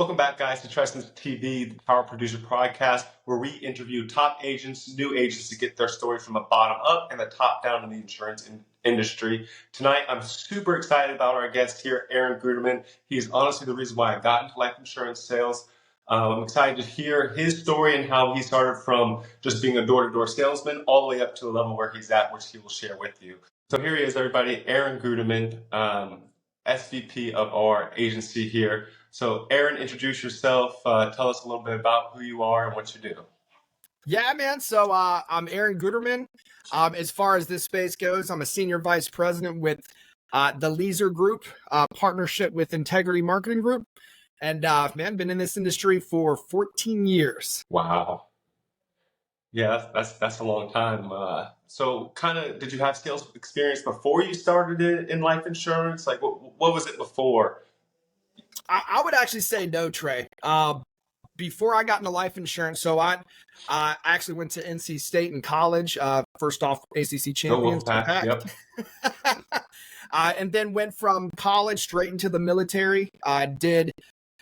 Welcome back, guys, to Treston's TV, the Power Producer podcast, where we interview top agents, new agents to get their story from the bottom up and the top down in the insurance industry. Tonight, I'm super excited about our guest here, Aaron Gutterman. He's honestly the reason why I got into life insurance sales. I'm excited to hear his story and how he started from just being a door-to-door salesman all the way up to the level where he's at, which he will share with you. So here he is, everybody, Aaron Gutterman, SVP of our agency here. So Aaron, introduce yourself. Tell us a little bit about who you are and what you do. Yeah, man. So I'm Aaron Gutterman. As far as this space goes, I'm a senior vice president with the Leaser Group, partnership with Integrity Marketing Group. And man, been in this industry for 14 years. Wow. Yeah, that's a long time. So kind of, did you have sales experience before you started in life insurance? Like what was it before? I would actually say no, Trey. Before I got into life insurance, so I actually went to NC State in college. First off, ACC champions. Yep. And then went from college straight into the military. I did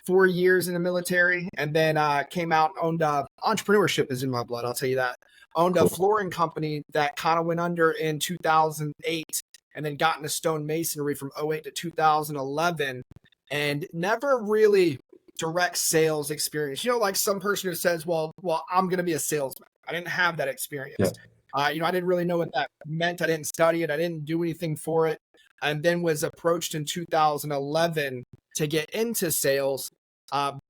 4 years in the military, and then came out, owned entrepreneurship is in my blood, I'll tell you that. Owned a flooring company that kind of went under in 2008, and then got into stone masonry from 2008 to 2011. And never really direct sales experience. You know, like some person who says, well, I'm going to be a salesman. I didn't have that experience. Yeah. I didn't really know what that meant. I didn't study it. I didn't do anything for it. And then was approached in 2011 to get into sales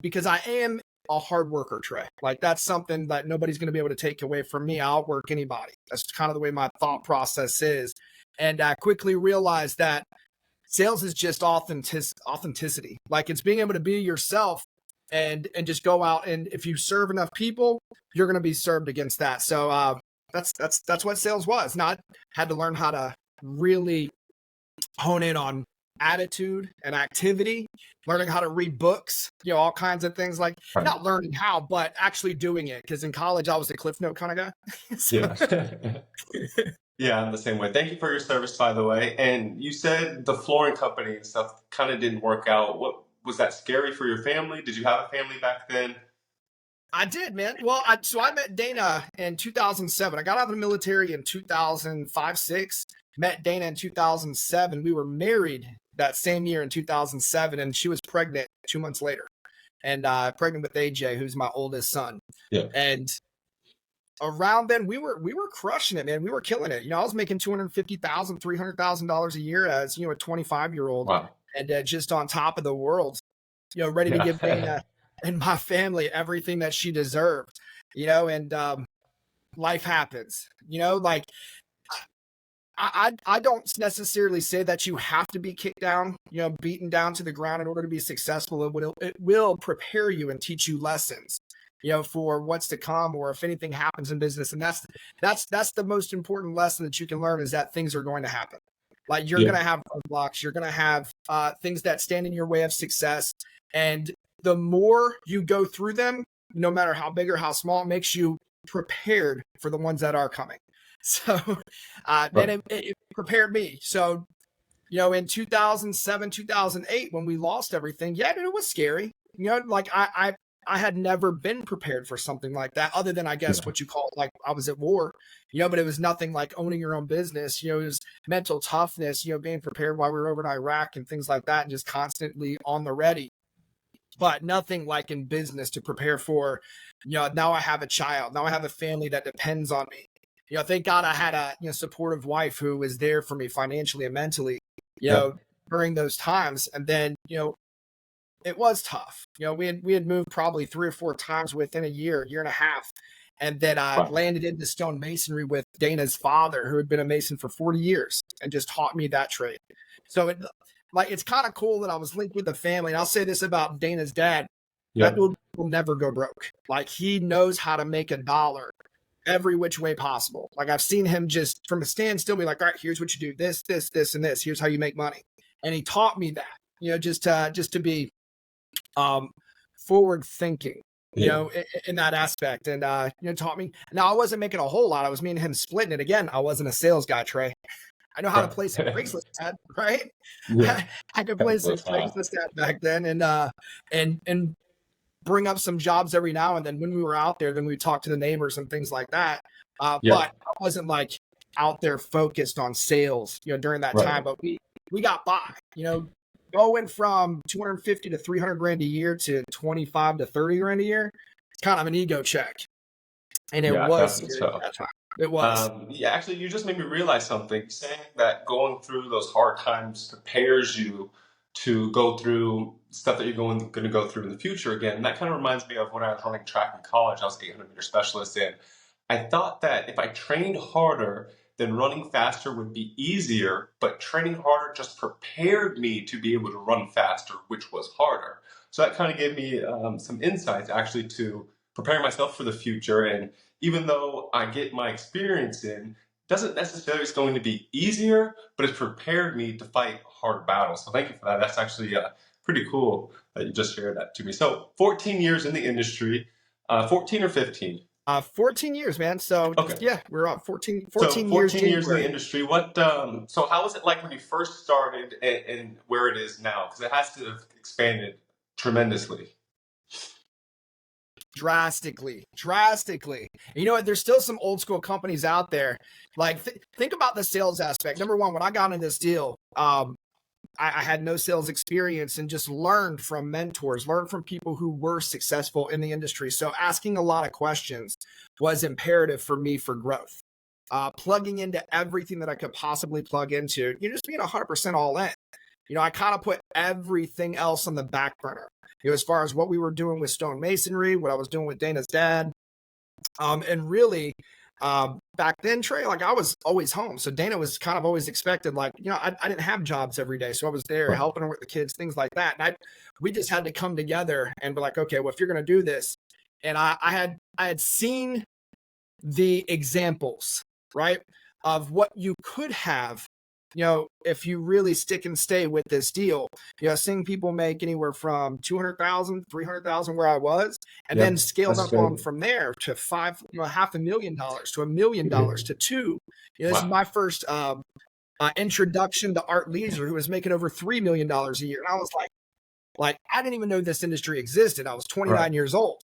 because I am a hard worker, Trey. Like that's something that nobody's going to be able to take away from me. I'll outwork anybody. That's kind of the way my thought process is. And I quickly realized that sales is just authenticity. Like it's being able to be yourself and just go out. And if you serve enough people, you're going to be served against that. So that's what sales was. Not had to learn how to really hone in on attitude and activity, learning how to read books, all kinds of things like not learning how, but actually doing it. Because in college, I was the Cliff Note kind of guy. Yeah. Yeah, I'm the same way. Thank you for your service, by the way. And you said the flooring company and stuff kind of didn't work out. What was that scary for your family? Did you have a family back then? I did, man. Well, so I met Dana in 2007. I got out of the military in 2005, 6. Met Dana in 2007. We were married that same year in 2007, and she was pregnant 2 months later, and pregnant with AJ, who's my oldest son. Yeah. And around then we were crushing it, man. We were killing it. I was making $250,000, $300,000 a year as, a 25-year-old. Wow. And just on top of the world, ready to give Dana and my family everything that she deserved, and life happens, like I don't necessarily say that you have to be kicked down, beaten down to the ground in order to be successful. It will prepare you and teach you lessons, for what's to come, or if anything happens in business. And that's the most important lesson that you can learn, is that things are going to happen. Like you're going to have roadblocks, you're going to have things that stand in your way of success. And the more you go through them, no matter how big or how small, it makes you prepared for the ones that are coming. So then it prepared me. So, in 2007, 2008, when we lost everything, yeah, it was scary. Like I had never been prepared for something like that, other than, I guess, what you call, like, I was at war, but it was nothing like owning your own business. It was mental toughness, being prepared while we were over in Iraq and things like that, and just constantly on the ready. But nothing like in business to prepare for, now I have a child, now I have a family that depends on me. Thank God I had a supportive wife who was there for me financially and mentally, during those times. And then, it was tough. We had moved probably 3 or 4 times within a year and a half. And then I landed into stone masonry with Dana's father, who had been a mason for 40 years and just taught me that trade. So it's kind of cool that I was linked with the family. And I'll say this about Dana's dad. That will never go broke. Like, he knows how to make a dollar every which way possible. Like, I've seen him just from a standstill be like, all right, here's what you do. This, and this. Here's how you make money. And he taught me that, just to be forward thinking, in that aspect. And, taught me. Now, I wasn't making a whole lot. I was me and him splitting it. Again, I wasn't a sales guy, Trey. I know how to play some Craigslist ad, right? Yeah. I could play some Craigslist ad back then. And bring up some jobs every now and then when we were out there. Then we talked to the neighbors and things like that. Yeah. But I wasn't like out there focused on sales, during that Right. time. But we got by, going from 250 to 300 grand a year to 25 to 30 grand a year. It's kind of an ego check. And it Yeah, was definitely scary so. at that time. It was. Yeah, actually, you just made me realize something. Saying that going through those hard times prepares you to go through stuff that you're going to go through in the future again. And that kind of reminds me of when I was running track in college. I was 800-meter specialist, and I thought that if I trained harder, then running faster would be easier. But training harder just prepared me to be able to run faster, which was harder. So that kind of gave me some insights actually to prepare myself for the future. And even though I get my experience in, doesn't necessarily it's going to be easier, but it's prepared me to fight hard battles. So thank you for that. That's actually pretty cool that you just shared that to me. So 14 years in the industry, 14 or 15? 14 years, man. So Okay. yeah, we're up 14 So years 14 years in the January. industry. What? So how was it like when you first started and where it is now? Because it has to have expanded tremendously. Drastically. And you know what? There's still some old school companies out there. Like, think about the sales aspect. Number one, when I got in this deal, I had no sales experience and just learned from mentors, learned from people who were successful in the industry. So asking a lot of questions was imperative for me for growth. Plugging into everything that I could possibly plug into, just being 100% all in. I kind of put everything else on the back burner. As far as what we were doing with stone masonry, what I was doing with Dana's dad. And really, back then, Trey, like I was always home. So Dana was kind of always expected, like, I didn't have jobs every day. So I was there helping her with the kids, things like that. And we just had to come together and be like, okay, well, if you're going to do this. And I had seen the examples, right, of what you could have, if you really stick and stay with this deal. Seeing people make anywhere from 200,000, 300,000 where I was, and then scaled up on from there to $500,000 to $1 million to two. This is my first introduction to Art Leisure, who was making over $3 million a year. And I was like, I didn't even know this industry existed. I was 29 years old,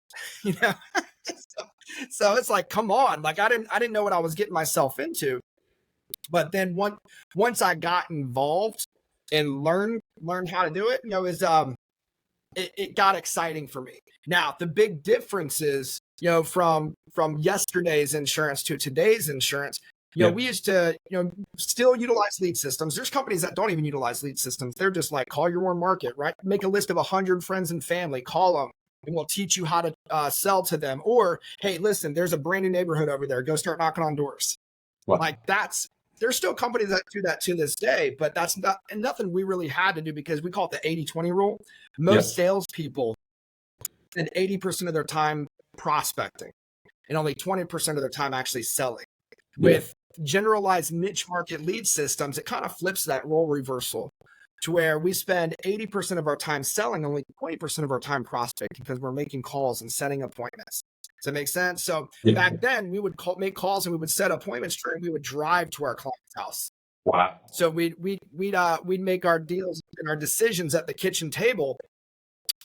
So it's like, come on, like I didn't know what I was getting myself into. But then once I got involved and learned how to do it, it got exciting for me. Now, the big difference is, from yesterday's insurance to today's insurance, we used to, still utilize lead systems. There's companies that don't even utilize lead systems. They're just like, call your warm market, right? Make a list of 100 friends and family, call them, and we'll teach you how to sell to them. Or, hey, listen, there's a brand new neighborhood over there. Go start knocking on doors. Like there's still companies that do that to this day, but that's nothing we really had to do because we call it the 80-20 rule. Most salespeople spend 80% of their time prospecting and only 20% of their time actually selling. With generalized niche market lead systems, it kind of flips that role reversal to where we spend 80% of our time selling, only 20% of our time prospecting because we're making calls and setting appointments. Does that make sense? So back then we would make calls and we would set appointments and we would drive to our client's house. Wow. So we'd make our deals and our decisions at the kitchen table,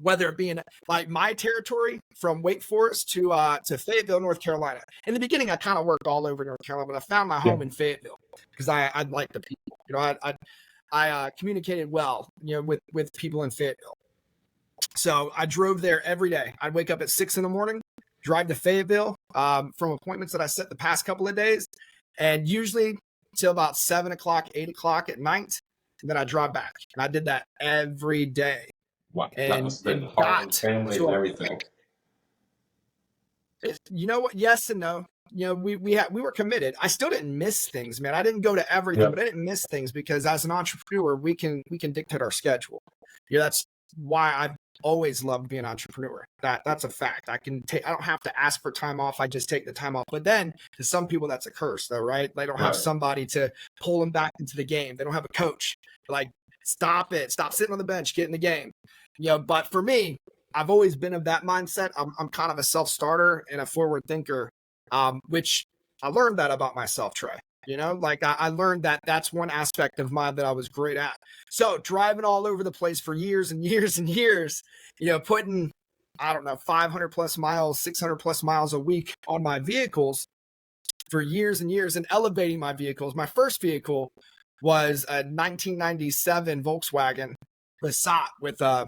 whether it be in like my territory from Wake Forest to Fayetteville, North Carolina. In the beginning, I kind of worked all over North Carolina, but I found my home in Fayetteville because I like the people. I communicated well, with people in Fayetteville. So I drove there every day. I'd wake up at 6 a.m, drive to Fayetteville from appointments that I set the past couple of days, and usually till about 7 o'clock, 8 o'clock at night, and then I drive back. And I did that every day. Wow, and, that must have been hard with family and everything. You know what? Yes and no. We were committed. I still didn't miss things, man. I didn't go to everything, but I didn't miss things because as an entrepreneur, we can dictate our schedule. That's why I've always loved being an entrepreneur. That's a fact. I don't have to ask for time off. I just take the time off. But then to some people, that's a curse though, right? They don't have somebody to pull them back into the game. They don't have a coach. Like, stop it. Stop sitting on the bench, get in the game. But for me, I've always been of that mindset. I'm kind of a self-starter and a forward thinker, which I learned that about myself, Trey. I learned that that's one aspect of mine that I was great at. So driving all over the place for years and years and years, putting I don't know, 500 plus miles, 600 plus miles a week on my vehicles for years and years and elevating my vehicles. My first vehicle was a 1997 Volkswagen Passat with a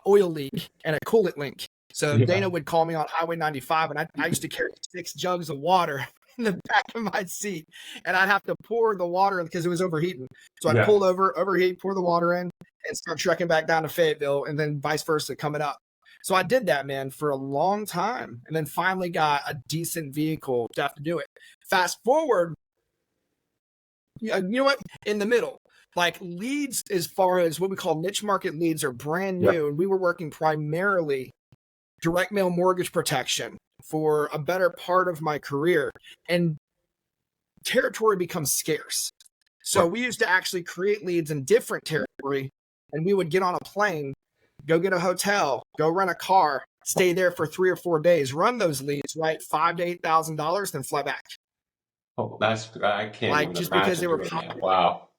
oil leak and a coolant leak. So Yeah. Dana would call me on Highway 95, and I used to carry 6 jugs of water in the back of my seat, and I'd have to pour the water because it was overheating. So I'd Yeah. pull over, overheat, pour the water in, and start trekking back down to Fayetteville, and then vice versa coming up. So I did that, man, for a long time, and then finally got a decent vehicle to have to do it. Fast forward, you know what? In the middle, like leads, as far as what we call niche market leads, are brand new, Yeah. and we were working primarily direct mail mortgage protection for a better part of my career, and territory becomes scarce. So Right. we used to actually create leads in different territory, and we would get on a plane, go get a hotel, go rent a car, stay there for 3 or 4 days, run those leads, right, $5,000 to $8,000, then fly back. Oh, I can't Like even just because they imagine were doing that. Wow.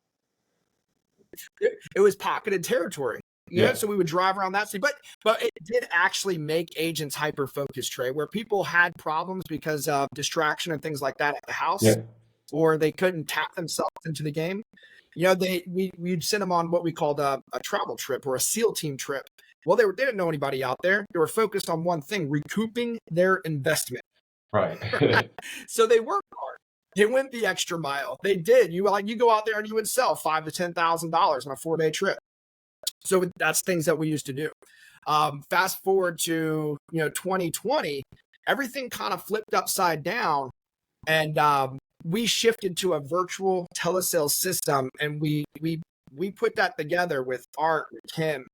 it was pocketed territory. Yeah. So we would drive around that city, but it did actually make agents hyper focused, Trey, where people had problems because of distraction and things like that at the house, Yeah. or they couldn't tap themselves into the game. We'd send them on what we called a travel trip or a SEAL team trip. Well, they didn't know anybody out there. They were focused on one thing: recouping their investment. Right. So they worked hard. They went the extra mile. They did. You go out there and you would sell $5,000 to $10,000 on a 4-day trip. So that's things that we used to do. Fast forward to 2020, everything kind of flipped upside down, and we shifted to a virtual telesales system, and we put that together with Art and Kim,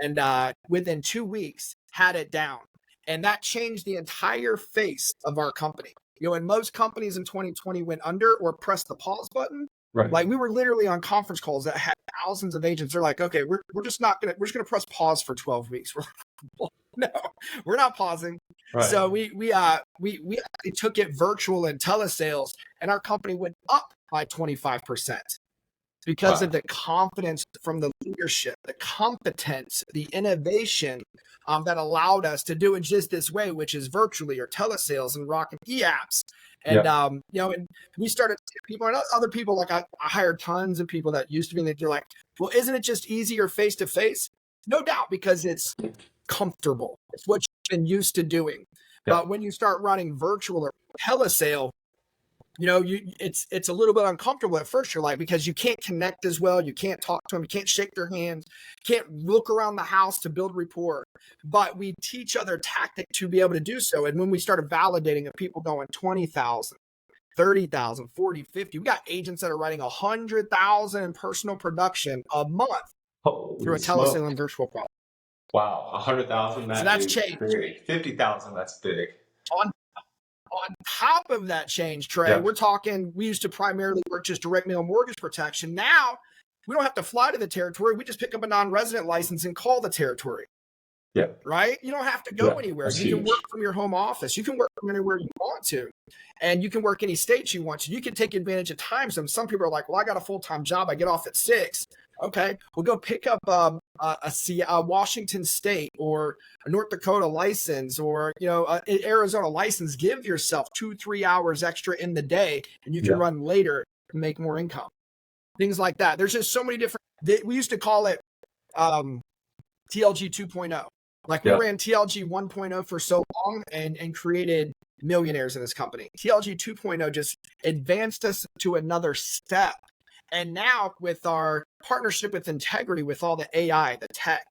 and within 2 weeks had it down, and that changed the entire face of our company. And most companies in 2020 went under or pressed the pause button. Right. Like we were literally on conference calls that had thousands of agents. They're like, okay, we're just gonna press pause for 12 weeks. No, we're not pausing. Right. So we took it virtual and telesales, and our company went up by 25% because of the confidence from the leadership, the competence, the innovation that allowed us to do it just this way, which is virtually or telesales and rocking e-apps. And and we started people and other people, like I hired tons of people that used to be, and they're like, well, isn't it just easier face to face? No doubt, because it's comfortable. It's what you've been used to doing. But when you start running virtual or telesale, it's a little bit uncomfortable at first. You're like, because you can't connect as well. You can't talk to them. You can't shake their hands. Can't look around the house to build rapport. But we teach other tactic to be able to do so. And when we started validating of people going 20,000, 30,000, 40, 50, we got agents that are writing 100,000 in personal production a month through a telesale and virtual product. Wow, 100,000. So that's changed. Big. 50,000. That's big. On top of that change, Trey, we're talking, we used to primarily work just direct mail mortgage protection. Now we don't have to fly to the territory. We just pick up a non-resident license and call the territory. Yeah. Right? You don't have to go anywhere. You can work from your home office. You can work from anywhere you want to. And you can work any state you want to. You can take advantage of time zones. Some people are like, well, I got a full-time job. I get off at 6. Okay, we'll go pick up a Washington State or a North Dakota license, or an Arizona license. Give yourself 2-3 hours extra in the day, and you can run later and make more income. Things like that. There's just so many different. We used to call it TLG 2.0. Like we ran TLG 1.0 for so long and created millionaires in this company. TLG 2.0 just advanced us to another step. And now with our partnership with Integrity, with all the AI, the tech,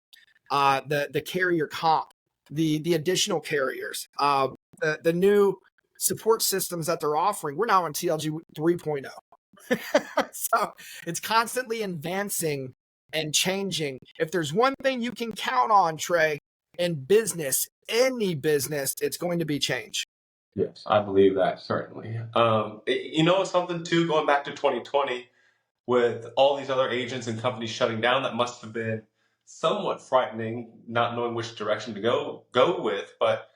the carrier comp, the additional carriers, the new support systems that they're offering, we're now on TLG 3.0. So it's constantly advancing and changing. If there's one thing you can count on, Trey, in business, any business, it's going to be change. Yes, I believe that, certainly. Something too, going back to 2020, with all these other agents and companies shutting down, that must have been somewhat frightening, not knowing which direction to go with. But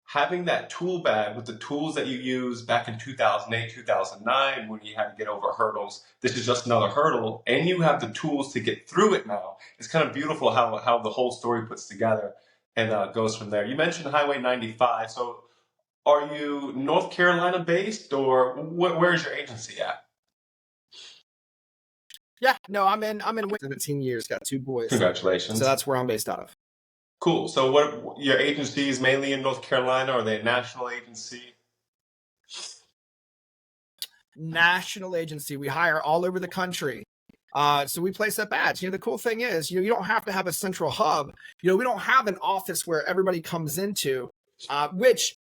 having that tool bag with the tools that you used back in 2008, 2009, when you had to get over hurdles, this is just another hurdle, and you have the tools to get through it now. It's kind of beautiful how the whole story puts together. and goes from there. You mentioned Highway 95. So are you North Carolina based, or where's your agency at? Yeah, no, I'm in 17 years, got 2 boys. So Congratulations. that's where I'm based out of. Cool. So what your agency is mainly in North Carolina? Or are they a national agency? National agency. We hire all over the country. So we place up ads. The cool thing is, you don't have to have a central hub. We don't have an office where everybody comes into, which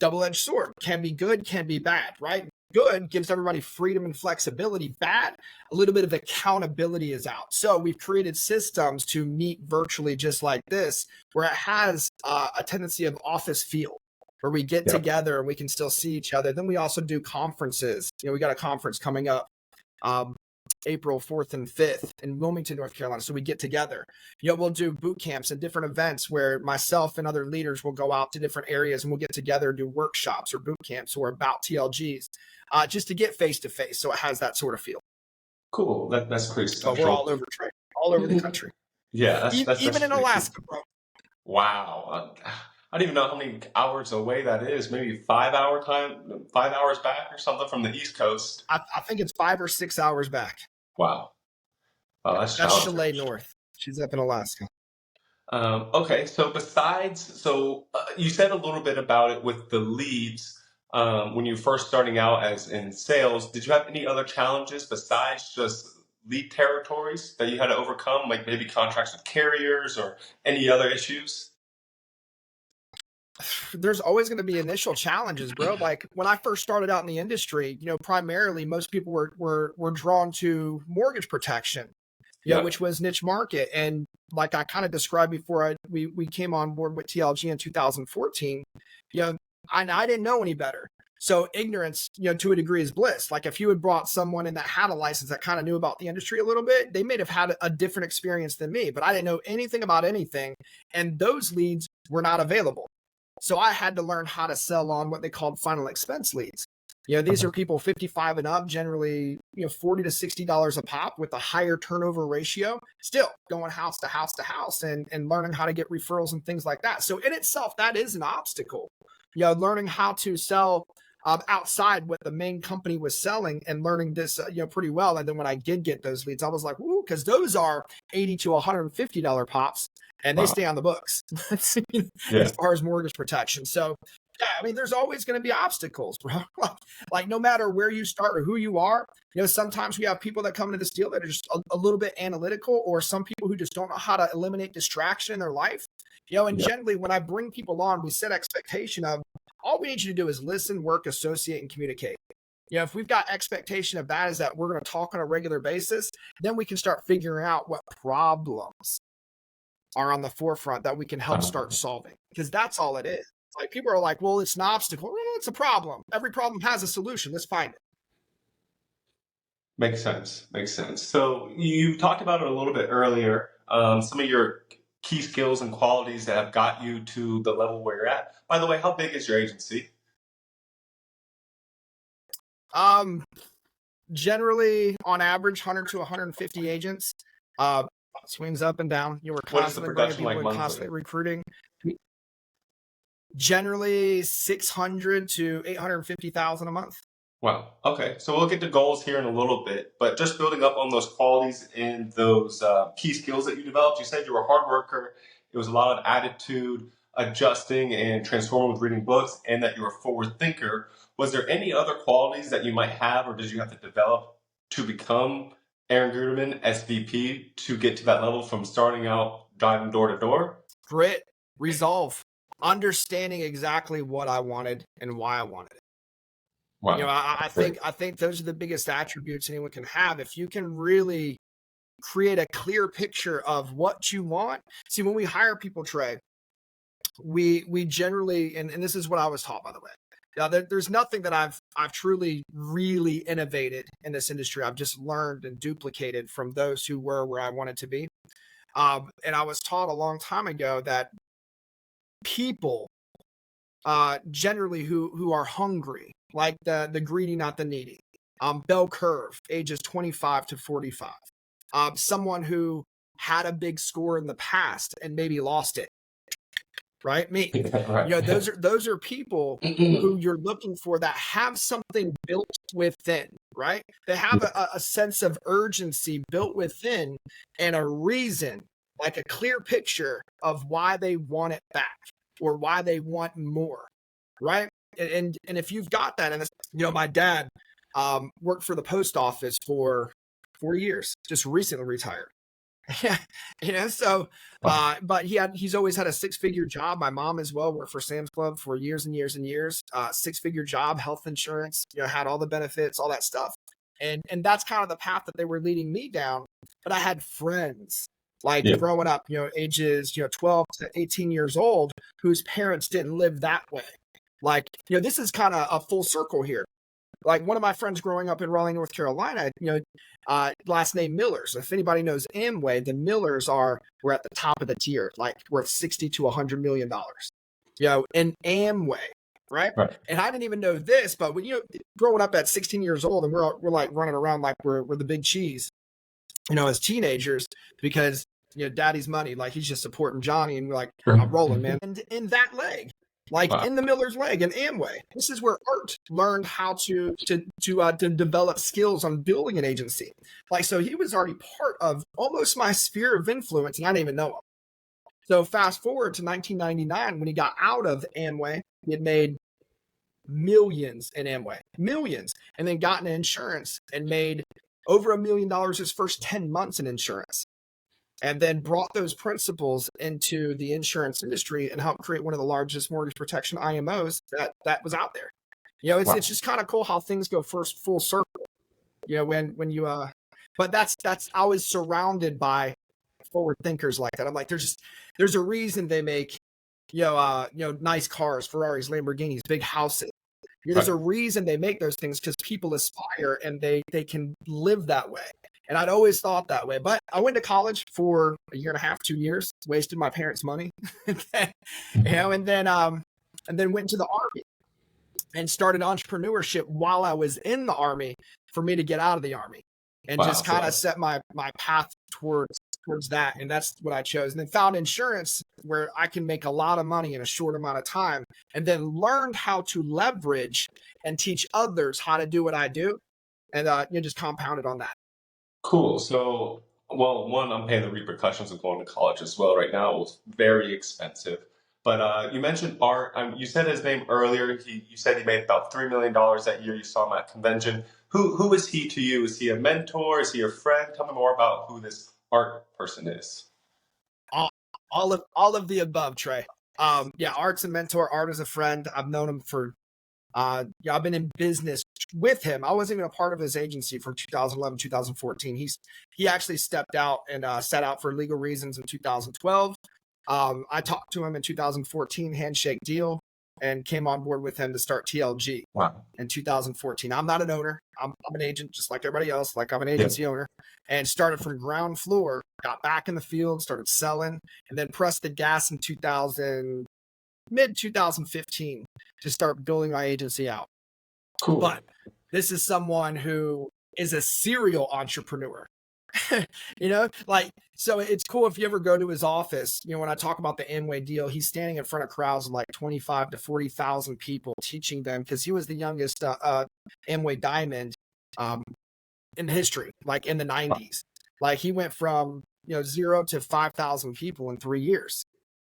double-edged sword can be good, can be bad, right? Good gives everybody freedom and flexibility. Bad, a little bit of accountability is out. So we've created systems to meet virtually just like this, where it has a tendency of office feel, where we get together and we can still see each other. Then we also do conferences. We got a conference coming up April 4th and 5th in Wilmington, North Carolina. So we get together. We'll do boot camps and different events where myself and other leaders will go out to different areas and we'll get together and do workshops or boot camps or about TLGs just to get face to face. So it has that sort of feel. Cool. That's pretty But we're special. all over, all over the country. Yeah, Even in Alaska, bro. Wow. I don't even know how many hours away that is. Maybe 5 hour time, 5 hours back or something from the East Coast. I think it's 5 or 6 hours back. Wow. That's Chalet North. She's up in Alaska. Okay, so you said a little bit about it with the leads when you first starting out as in sales. Did you have any other challenges besides just lead territories that you had to overcome, like maybe contracts with carriers or any other issues? There's always going to be initial challenges, bro. Like when I first started out in the industry, primarily most people were drawn to mortgage protection, which was niche market. And like I kind of described before we came on board with TLG in 2014, I didn't know any better. So ignorance, to a degree is bliss. Like if you had brought someone in that had a license that kind of knew about the industry a little bit, they may have had a different experience than me, but I didn't know anything about anything. And those leads were not available. So I had to learn how to sell on what they called final expense leads. These are people 55 and up, generally, $40 to $60 a pop with a higher turnover ratio, still going house to house to house and learning how to get referrals and things like that. So in itself, that is an obstacle. Learning how to sell outside what the main company was selling and learning this, pretty well. And then when I did get those leads, I was like, woo, because those are $80 to $150 pops. And they stay on the books as far as mortgage protection. So, yeah, there's always going to be obstacles, bro. Like no matter where you start or who you are, sometimes we have people that come into this deal that are just a little bit analytical, or some people who just don't know how to eliminate distraction in their life. Generally when I bring people on, we set expectation of all we need you to do is listen, work, associate, and communicate. If we've got expectation of that is that we're going to talk on a regular basis, then we can start figuring out what problems are on the forefront that we can help start solving, because that's all it is. Like people are like, well, it's an obstacle. It's a problem. Every problem has a solution. Let's find it. Makes sense. So you talked about it a little bit earlier. Some of your key skills and qualities that have got you to the level where you're at. By the way, how big is your agency? Generally, on average, 100 to 150 agents. Swings up and down. We're constantly bringing people in, constantly recruiting. Generally 600 to 850,000 a month. Wow. Okay. So we'll get to goals here in a little bit, but just building up on those qualities and those key skills that you developed. You said you were a hard worker. It was a lot of attitude, adjusting and transforming with reading books, and that you were a forward thinker. Was there any other qualities that you might have, or did you have to develop to become Aaron Gutterman, SVP, to get to that level from starting out driving door to door? Grit, resolve, understanding exactly what I wanted and why I wanted it. Wow. I think those are the biggest attributes anyone can have. If you can really create a clear picture of what you want. See, when we hire people, Trey, we generally, and this is what I was taught, by the way. There's nothing that I've truly really innovated in this industry. I've just learned and duplicated from those who were where I wanted to be. And I was taught a long time ago that people generally who are hungry, like the greedy, not the needy, bell curve, ages 25 to 45, someone who had a big score in the past and maybe lost it, right? Me. Right. Those are people who you're looking for that have something built within, right? They have a sense of urgency built within and a reason, like a clear picture of why they want it back or why they want more, right? And if you've got that, and my dad worked for the post office for 40 years, just recently retired. Yeah, so Wow. but he's always had a six-figure job. My mom as well worked for Sam's Club for years and years and years. Six-figure job, health insurance, had all the benefits, all that stuff. And that's kind of the path that they were leading me down. But I had friends like Yeah. growing up, ages, 12 to 18 years old, whose parents didn't live that way. Like, this is kind of a full circle here. Like one of my friends growing up in Raleigh, North Carolina, last name Millers. If anybody knows Amway, the Millers were at the top of the tier, like worth $60 to $100 million. In Amway, right? Right. And I didn't even know this, but when growing up at 16 years old, and we're like running around like we're the big cheese, as teenagers, because daddy's money, like he's just supporting Johnny, and we're like, I'm rolling, man. And in that leg, like Wow. in the Miller's leg in Amway, this is where Art learned how to develop skills on building an agency. Like, so he was already part of almost my sphere of influence, and I didn't even know him. So fast forward to 1999, when he got out of Amway, he had made millions in Amway, millions, and then got into insurance and made over $1 million his first 10 months in insurance, and then brought those principles into the insurance industry and helped create one of the largest mortgage protection IMOs that was out there. It's just kind of cool how things go first full circle. When you but that's I was surrounded by forward thinkers like that. I'm like, there's a reason they make nice cars, Ferraris, Lamborghinis, big houses. There's a reason they make those things, because people aspire and they can live that way. And I'd always thought that way. But I went to college for a year and a half, 2 years, wasted my parents' money, and then went to the Army and started entrepreneurship while I was in the Army for me to get out of the Army, and just kind of set my path towards that. And that's what I chose. And then found insurance where I can make a lot of money in a short amount of time, and then learned how to leverage and teach others how to do what I do. And just compounded on that. Cool. So, well, one, I'm paying the repercussions of going to college as well right now. It was very expensive. But you mentioned Art. You said his name earlier. You said he made about $3 million that year. You saw him at convention. Who is he to you? Is he a mentor? Is he a friend? Tell me more about who this Art person is. All of the above, Trey. Art's a mentor. Art is a friend. I've known him for I've been in business with him. I wasn't even a part of his agency from 2011, 2014. He actually stepped out and sat out for legal reasons in 2012. I talked to him in 2014, handshake deal, and came on board with him to start TLG. Wow. In 2014. I'm not an owner. I'm an agent, just like everybody else. Like, I'm an agency owner, and started from ground floor, got back in the field, started selling, and then pressed the gas in mid 2015 to start building my agency out. Cool. But this is someone who is a serial entrepreneur. So it's cool if you ever go to his office. When I talk about the Amway deal, he's standing in front of crowds of like 25 to 40,000 people, teaching them, because he was the youngest Amway Diamond in history, like in the 90s. Like, he went from 0 to 5,000 people in 3 years.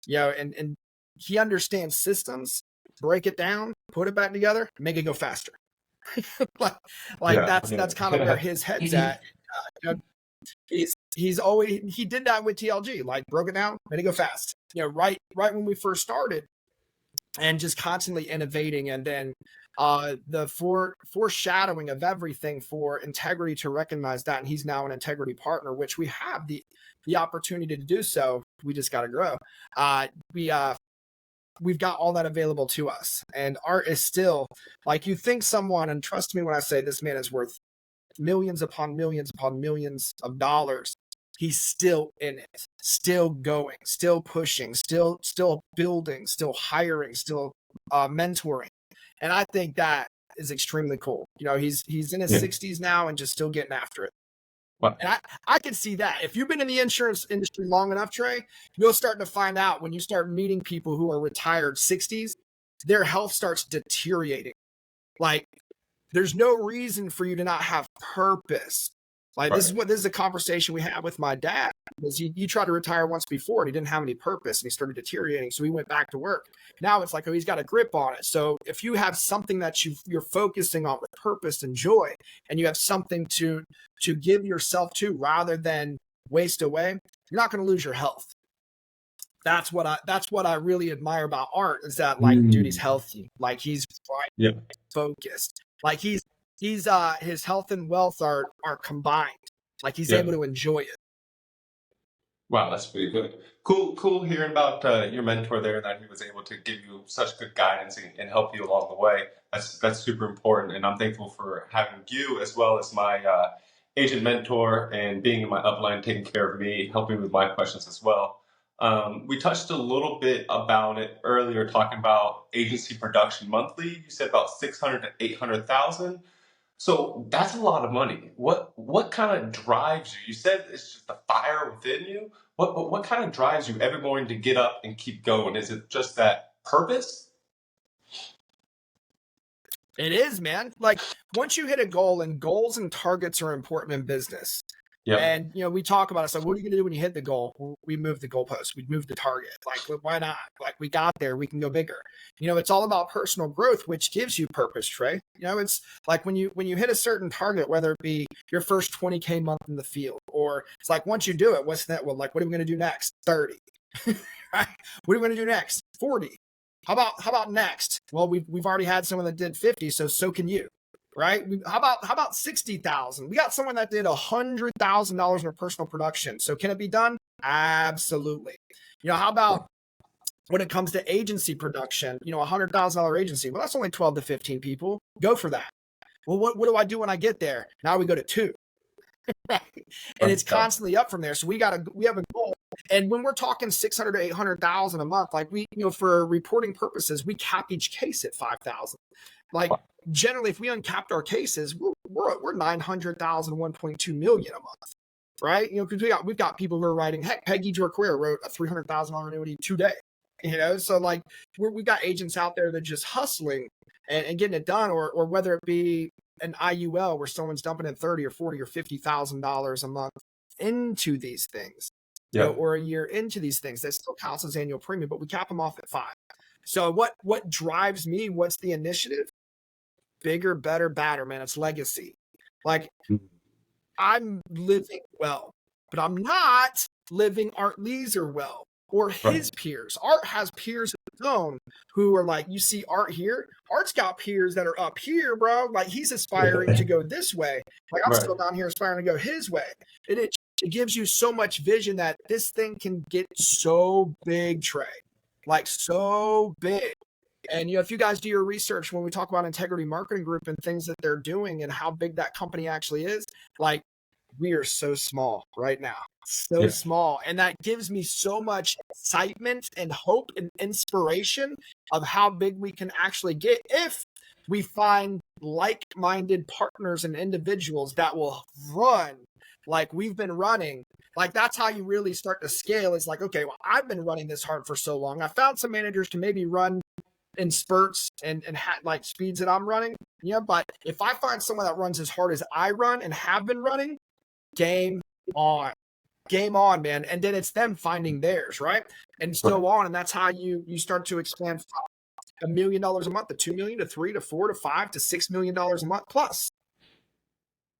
And he understands systems, break it down, put it back together, make it go faster. That's kind of where his head's at. He did that with TLG, like broke it down, made it go fast. Right when we first started, and just constantly innovating, and then the foreshadowing of everything for integrity to recognize that, and he's now an integrity partner, which we have the opportunity to do so. We just got to grow. We've got all that available to us, and Art is still, like, you think someone, and trust me when I say this man is worth millions upon millions upon millions of dollars. He's still in it, still going, still pushing, still building, still hiring, still mentoring. And I think that is extremely cool. He's in his 60s now and just still getting after it. Wow. And I can see that. If you've been in the insurance industry long enough, Trey, you'll start to find out when you start meeting people who are retired 60s, their health starts deteriorating. Like, there's no reason for you to not have purpose. Like, Right. this is a conversation we had with my dad, because he tried to retire once before and he didn't have any purpose and he started deteriorating. So he went back to work. Now it's like, oh, he's got a grip on it. So if you have something that you're focusing on with purpose and joy, and you have something to give yourself to rather than waste away, you're not going to lose your health. That's what I really admire about Art, is that, like, dude, he's healthy. Like, he's Yeah. focused. Like, he's his health and wealth are combined. Like, he's Yeah. able to enjoy it. Wow, that's pretty good. Cool hearing about your mentor there, that he was able to give you such good guidance and help you along the way. That's super important, and I'm thankful for having you as well as my agent mentor and being in my upline, taking care of me, helping with my questions as well. We touched a little bit about it earlier, talking about agency production monthly. You said about 600 to 800,000. So that's a lot of money. What kind of drives you? You said it's just the fire within you. What kind of drives you every morning to get up and keep going? Is it just that purpose? It is, man. Like, once you hit a goal, and goals and targets are important in business. Yep. And, we talk about it. So what are you going to do when you hit the goal? We move the goalpost. We move the target. Like, why not? Like, we got there. We can go bigger. It's all about personal growth, which gives you purpose, Trey. It's like when you hit a certain target, whether it be your first 20K month in the field, or it's like, once you do it, what's that? Well, like, what are we going to do next? 30. Right? What are we going to do next? 40. How about next? Well, we've already had someone that did 50, so can you. Right? How about 60,000? We got someone that did $100,000 in personal production. So can it be done? Absolutely. How about when it comes to agency production? $100,000 agency. Well, that's only 12 to 15 people. Go for that. Well, what do I do when I get there? Now we go to 2. And it's constantly up from there. So we have a goal. And when we're talking 600 to 800,000 a month, like, we, for reporting purposes, we cap each case at 5,000. Like, generally, if we uncapped our cases, we're 900,000, 1.2 million a month, right? Because we've got people who are writing. Heck, Peggy Jorquera wrote a $300,000 annuity today. So, like, we've got agents out there that are just hustling and getting it done, or whether it be an IUL where someone's dumping in 30 or 40 or $50,000 a month into these things, Yeah. or a year into these things, that still counts as annual premium, but we cap them off at 5. So what drives me? What's the initiative? Bigger, better, badder, man. It's legacy. Like, I'm living well, but I'm not living Art Leeser well, or his peers. Art has peers of his own who are like, you see Art here? Art's got peers that are up here, bro. Like, he's aspiring to go this way. Like, I'm still down here aspiring to go his way. And it gives you so much vision that this thing can get so big, Trey. Like, so big. And, if you guys do your research, when we talk about Integrity Marketing Group and things that they're doing and how big that company actually is, like, we are so small right now, so small. And that gives me so much excitement and hope and inspiration of how big we can actually get if we find like-minded partners and individuals that will run like we've been running. Like, that's how you really start to scale. It's like, okay, well, I've been running this hard for so long. I found some managers can maybe run in spurts and like speeds that I'm running. But if I find someone that runs as hard as I run and have been running, game on, man. And then it's them finding theirs, right? And so on. And that's how you start to expand $1 million a month to $2 million to $3 to $4 to $5 to $6 million a month plus.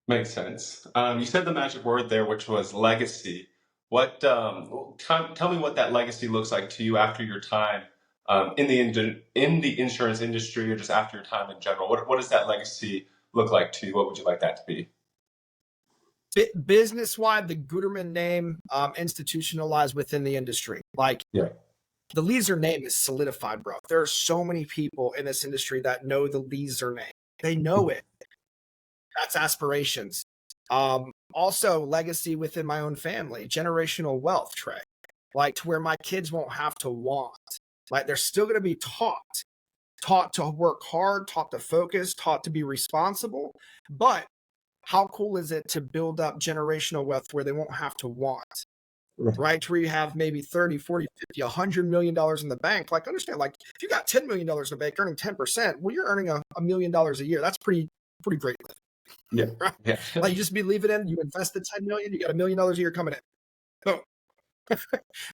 Makes sense. You said the magic word there, which was legacy. What? Tell me what that legacy looks like to you after your time in the insurance industry, or just after your time in general. What does that legacy look like to you? What would you like that to be? Business-wide, the Gutterman name institutionalized within the industry. Like, the Leeser name is solidified, bro. There are so many people in this industry that know the Leeser name. They know it. That's aspirations. Also, legacy within my own family, generational wealth, Trey. Like, to where my kids won't have to want. Like, they're still going to be taught to work hard, taught to focus, taught to be responsible, but how cool is it to build up generational wealth where they won't have to want? Right, to where you have maybe 30, 40, 50, $100 million in the bank. Like, understand, like, if you got $10 million in the bank earning 10%, well, you're earning $1 million a year. That's pretty great living. Yeah. Right? Yeah. Like, you just be leaving in, you invested 10 million, you got $1 million a year coming in. Boom.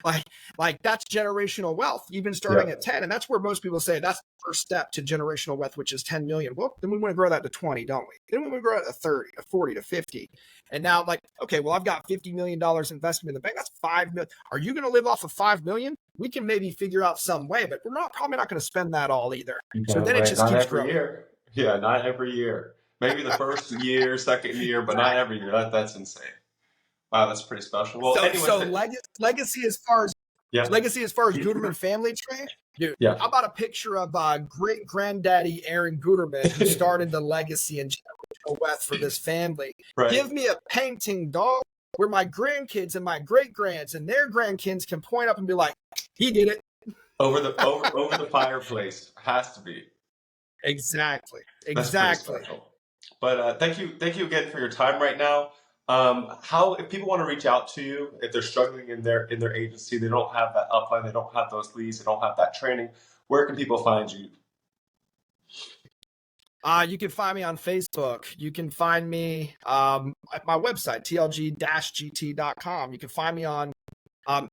like that's generational wealth, even starting Yeah. at 10. And that's where most people say that's the first step to generational wealth, which is 10 million. Well, then we want to grow that to 20, don't we? Then we want to grow it to 30, to 40, to 50. And now, like, okay, well, I've got $50 million investment in the bank. That's 5 million. Are you going to live off of 5 million? We can maybe figure out some way, but we're probably not going to spend that all either. So then it just Not keeps every growing. year. Yeah, not every year. Maybe the first year, second year, but not every year. That's insane. Wow, that's pretty special. Well, anyway, So legacy as far as yeah, Gutterman family tree, dude. yeah, How about a picture of great granddaddy Aaron Gutterman, who started the legacy and generational wealth for this family? right. Give me a painting, dog, where my grandkids and my great grands and their grandkids can point up and be like, he did it. Over the fireplace has to be. Exactly. That's pretty special. But thank you again for your time right now. How if people want to reach out to you if they're struggling in their agency, they don't have that upline, they don't have those leads, they don't have that training. Where can people find you? You can find me on Facebook. You can find me at my website, tlg-gt.com. You can find me on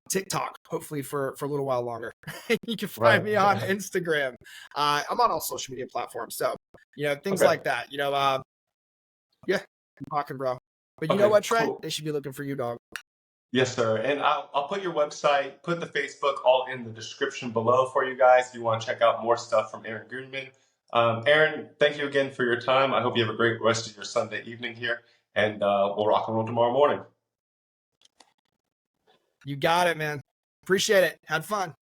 TikTok, hopefully for a little while longer. You can find me on Instagram. I'm on all social media platforms. So, things like that. Yeah, I'm talking, bro. But you know what, Trey? Cool. They should be looking for you, dog. Yes, sir. And I'll put your website, put the Facebook all in the description below for you guys if you want to check out more stuff from Aaron Gutterman. Aaron, thank you again for your time. I hope you have a great rest of your Sunday evening here, and we'll rock and roll tomorrow morning. You got it, man. Appreciate it. Had fun.